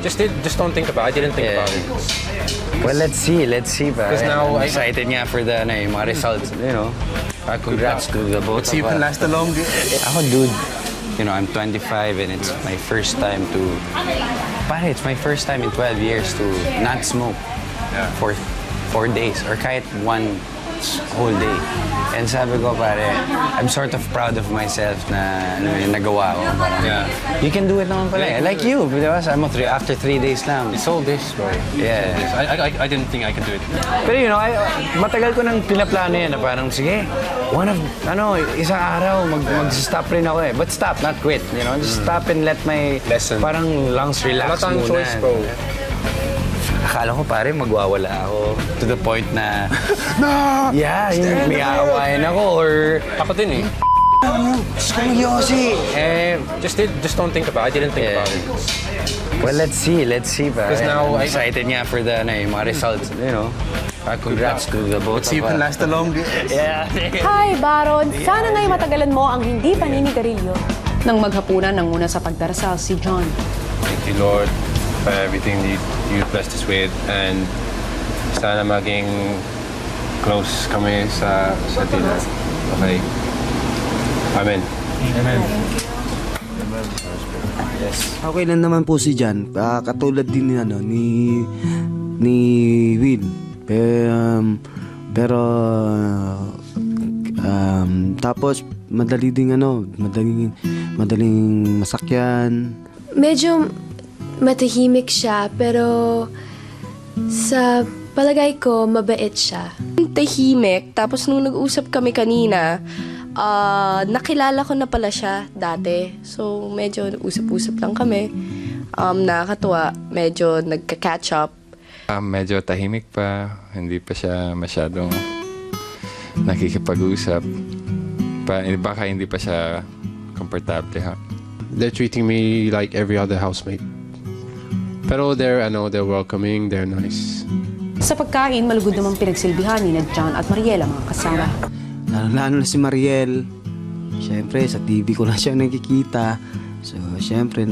Just don't think about it. I didn't think about it. Well, let's see, pa. Because now I'm excited nga for the yung mga results, you know. Congrats to the both See if of it us. lasts the longest. Ako, dude, you know, I'm 25 and it's my first time to... Pare, it's my first time in 12 years to not smoke for 4 days or kahit one whole day. And sabi ko, pare, I'm sort of proud of myself na ano, yung nagawa ko. Parang, you can do it naman pala. Like you, di ba? Sabi mo, after 3 days lang. It's all this, bro. Yeah. I didn't think I could do it. Pero you know, matagal ko nang pinaplano yan na parang, sige, isang araw, mag-stop rin ako eh. But stop, not quit, you know? Just stop and let my, Lesson. parang lungs relax Wala tayong muna. choice, bro. Akala ko pare, magwawala ako to the point na, yeah, yung may aawayan ako or, Ako din eh. Yossi! Just don't think about it. I didn't think about it. Well, let's see, pa. Because now I'm excited nga for the yung mga results, you know. Congrats to the both See if of it us. lasts the longest. Yeah. Hi, Baron! Sana nga'y matagalan mo ang hindi paninigarilyo. Nang maghapunan ng muna sa pagdarasal si John. Thank you, Lord, for everything you blessed us with. And sana maging close kami sa Tila. Okay. Amen. Amen. Yes. Okay lang naman po si Jan. Katulad din ni Will. Pero tapos madaling masakyan. Medyo matahimik siya, pero sa palagay ko, mabait siya. Tahimik, tapos nung nag-usap kami kanina, nakilala ko na pala siya dati. So, medyo usap-usap lang kami. Nakakatuwa, medyo nagka-catch up. Medyo tahimik pa, hindi pa siya masyadong nakikipag-usap. Baka hindi pa siya komportable ha. They're treating me like every other housemate. Pero they're welcoming, they're nice. Sa pagkain, malugod namang pinagsilbihan ni John at Mariela mga kasama. Lalo na si Mariel. Siyempre, sa TV ko lang siya nakikita. So, siyempre